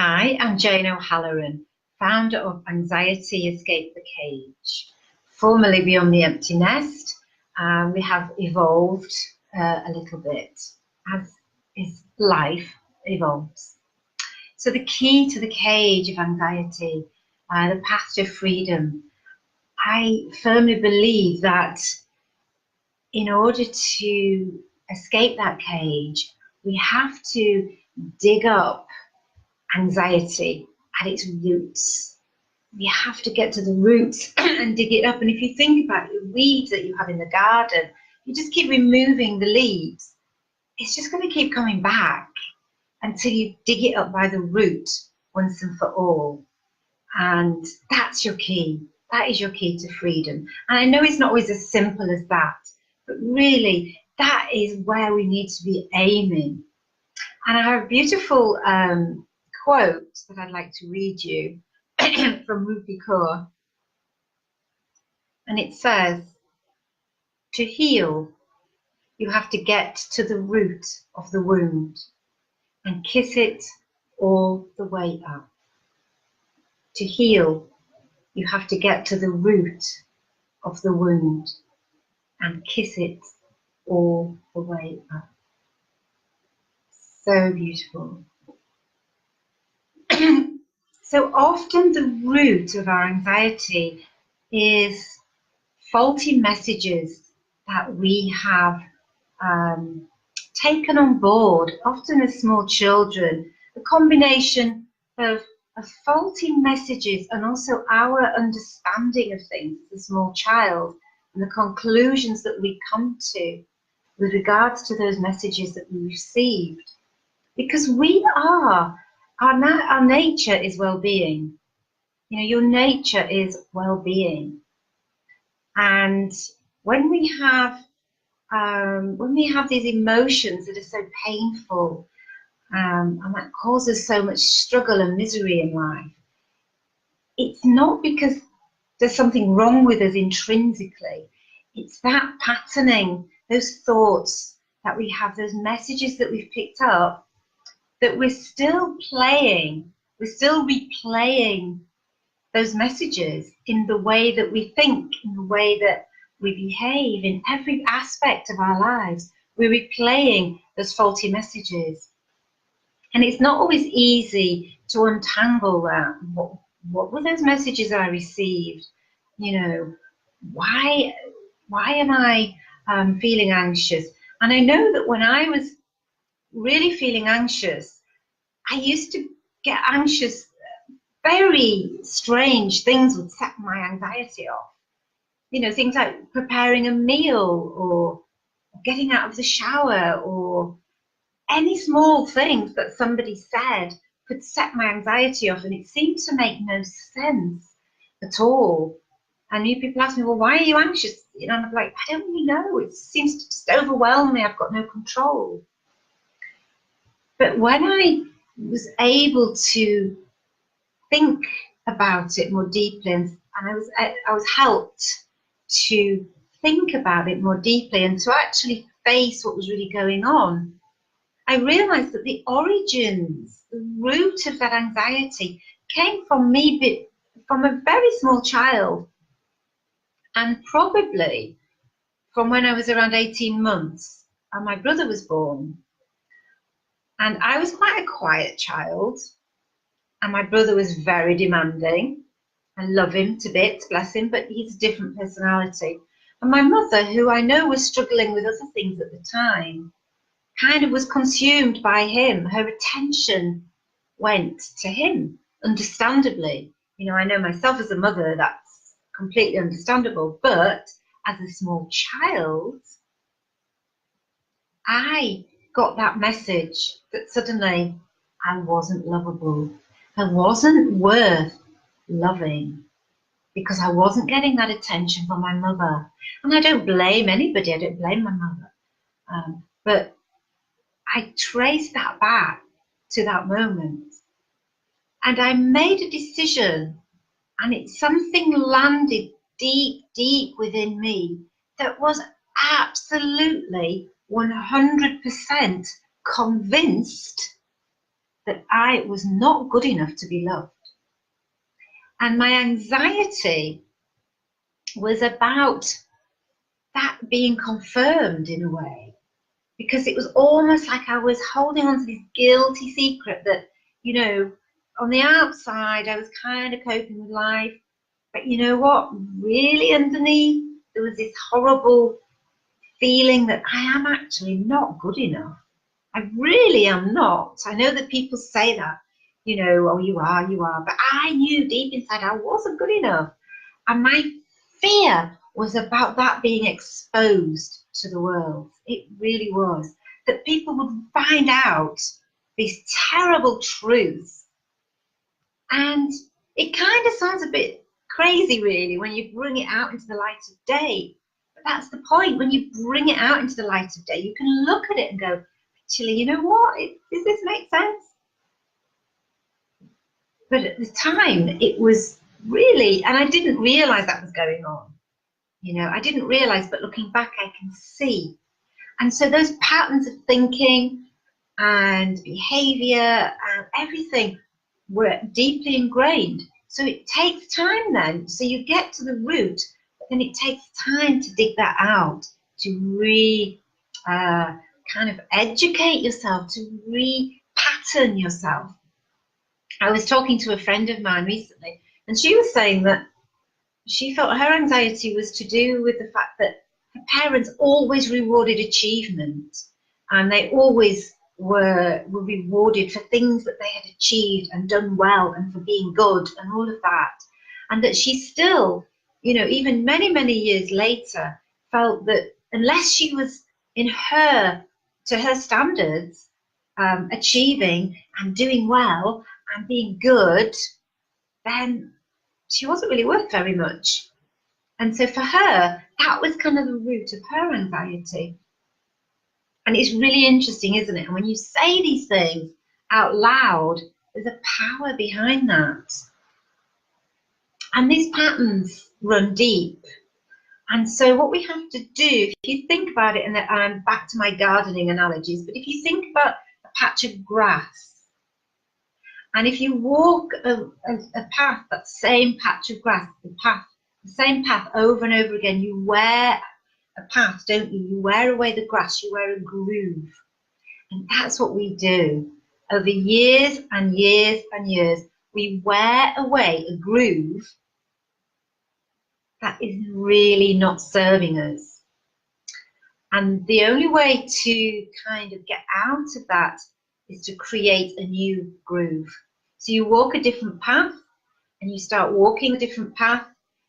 Hi, I'm Jane O'Halloran, founder of Anxiety Escape the Cage, formerly Beyond the Empty Nest. We have evolved a little bit as is life evolves. So the key to the cage of anxiety, the path to freedom, I firmly believe that in order to escape that cage, we have to dig up anxiety at its roots. We have to get to the roots and dig it up. And if you think about the weeds that you have in the garden, you just keep removing the leaves, it's just going to keep coming back until you dig it up by the root once and for all. And that's your key. That is your key to freedom. And I know it's not always as simple as that, but really, that is where we need to be aiming. And I have a beautiful quote that I'd like to read you from Rupi Kaur. And it says, to heal, you have to get to the root of the wound and kiss it all the way up. To heal, you have to get to the root of the wound and kiss it all the way up. So beautiful. So often the root of our anxiety is faulty messages that we have taken on board, often as small children, a combination of faulty messages and also our understanding of things as a small child and the conclusions that we come to with regards to those messages that we received. Because our nature is well-being. You know, your nature is well-being. And when we have these emotions that are so painful and that causes so much struggle and misery in life, it's not because there's something wrong with us intrinsically. It's that patterning, those thoughts that we have, those messages that we've picked up, that we're still playing, we're still replaying those messages in the way that we think, in the way that we behave, in every aspect of our lives. We're replaying those faulty messages. And it's not always easy to untangle that. What were those messages I received? You know, why am I feeling anxious? And I know that when I was really feeling anxious, I used to get anxious. Very strange things would set my anxiety off. You know, things like preparing a meal or getting out of the shower or any small things that somebody said could set my anxiety off, and it seemed to make no sense at all. And new people ask me, well, why are you anxious? You know, and I'm like, I don't really know. It seems to just overwhelm me. I've got no control. But when I was able to think about it more deeply, and I was helped to think about it more deeply and to actually face what was really going on, I realized that the origins, the root of that anxiety came from me, from a very small child, and probably from when I was around 18 months and my brother was born. And I was quite a quiet child, and my brother was very demanding. I love him to bits, bless him, but he's a different personality. And my mother, who I know was struggling with other things at the time, kind of was consumed by him. Her attention went to him, understandably. You know, I know myself as a mother, that's completely understandable. But as a small child, I got that message that suddenly I wasn't lovable. I wasn't worth loving because I wasn't getting that attention from my mother. And I don't blame anybody, I don't blame my mother. But I traced that back to that moment. And I made a decision, and something landed deep, deep within me that was absolutely 100% convinced that I was not good enough to be loved. And my anxiety was about that being confirmed in a way, because it was almost like I was holding on to this guilty secret that, you know, on the outside I was kind of coping with life, but you know what, really underneath there was this horrible feeling that I am actually not good enough. I really am not. I know that people say that, you know, oh, you are, but I knew deep inside I wasn't good enough. And my fear was about that being exposed to the world. It really was. That people would find out this terrible truth. And it kind of sounds a bit crazy, really, when you bring it out into the light of day. But that's the point. When you bring it out into the light of day, you can look at it and go, actually, you know what? Does this make sense? But at the time, it was really, and I didn't realize that was going on. You know, I didn't realize, but looking back, I can see. And so those patterns of thinking and behavior and everything were deeply ingrained. So it takes time then. So you get to the root, but then it takes time to dig that out, to kind of educate yourself, to re-pattern yourself. I was talking to a friend of mine recently, and she was saying that she felt her anxiety was to do with the fact that her parents always rewarded achievement, and they always were rewarded for things that they had achieved and done well and for being good and all of that. And that she still, you know, even many, many years later, felt that unless she was to her standards, achieving and doing well and being good, then she wasn't really worth very much. And so for her, that was kind of the root of her anxiety. And it's really interesting, isn't it? And when you say these things out loud, there's a power behind that. And these patterns run deep. And so what we have to do, if you think about it, and I'm back to my gardening analogies, but if you think about a patch of grass, and if you walk a path, that same patch of grass, the same path over and over again, you wear a path, don't you? You wear away the grass, you wear a groove. And that's what we do. Over years and years and years, we wear away a groove that is really not serving us. And the only way to kind of get out of that is to create a new groove. So you walk a different path, and you start walking a different path,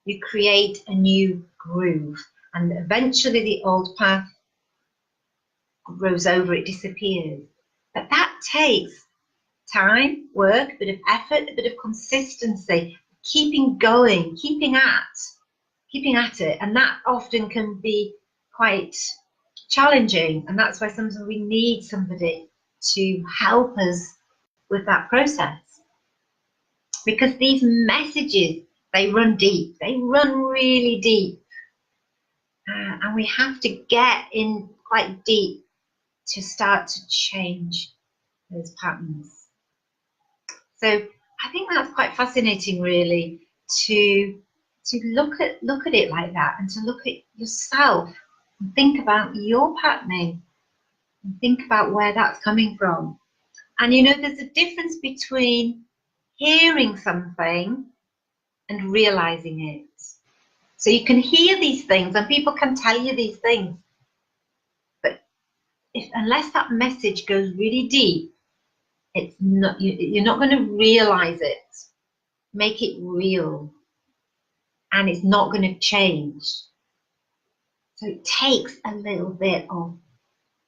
you create a new groove. And eventually the old path grows over, it disappears. But that takes time, work, a bit of effort, a bit of consistency, keeping going, keeping at it. And that often can be quite challenging. And that's why sometimes we need somebody to help us with that process. Because these messages, they run deep, they run really deep. And we have to get in quite deep to start to change those patterns. So I think that's quite fascinating, really, to look at it like that, and to look at yourself and think about your patterning and think about where that's coming from. And you know, there's a difference between hearing something and realizing it. So you can hear these things and people can tell you these things, but unless that message goes really deep, it's not, you're not going to realize it, make it real, and it's not going to change. So it takes a little bit of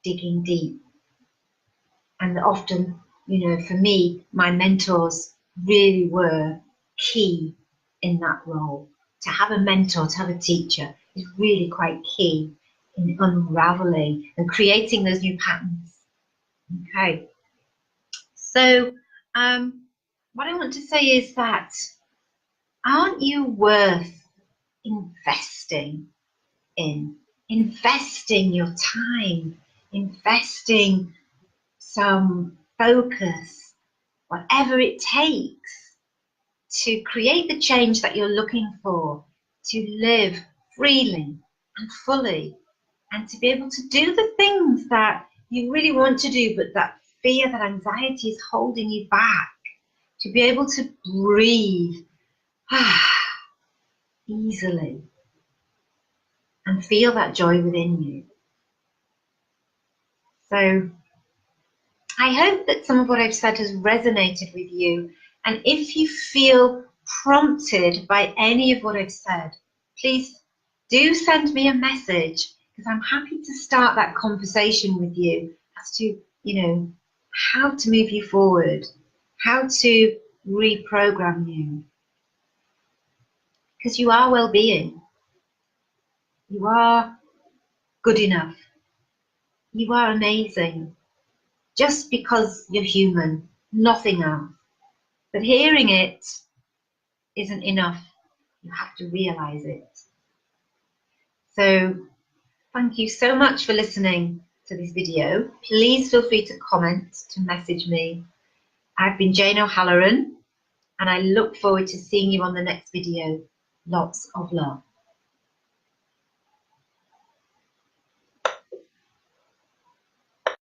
digging deep. And often, you know, for me, my mentors really were key in that role. To have a mentor, to have a teacher is really quite key in unraveling and creating those new patterns. Okay. So what I want to say is that, aren't you worth investing in? Investing your time, investing some focus, whatever it takes to create the change that you're looking for, to live freely and fully, and to be able to do the things that you really want to do, but that fear, that anxiety is holding you back, to be able to breathe easily and feel that joy within you. So I hope that some of what I've said has resonated with you. And if you feel prompted by any of what I've said, please do send me a message, because I'm happy to start that conversation with you as to, how to move you forward, how to reprogram you. Because you are well-being. You are good enough. You are amazing. Just because you're human, nothing else. But hearing it isn't enough. You have to realize it. So thank you so much for listening to this video. Please feel free to comment, to message me. I've been Jane O'Halloran, and I look forward to seeing you on the next video. Lots of love.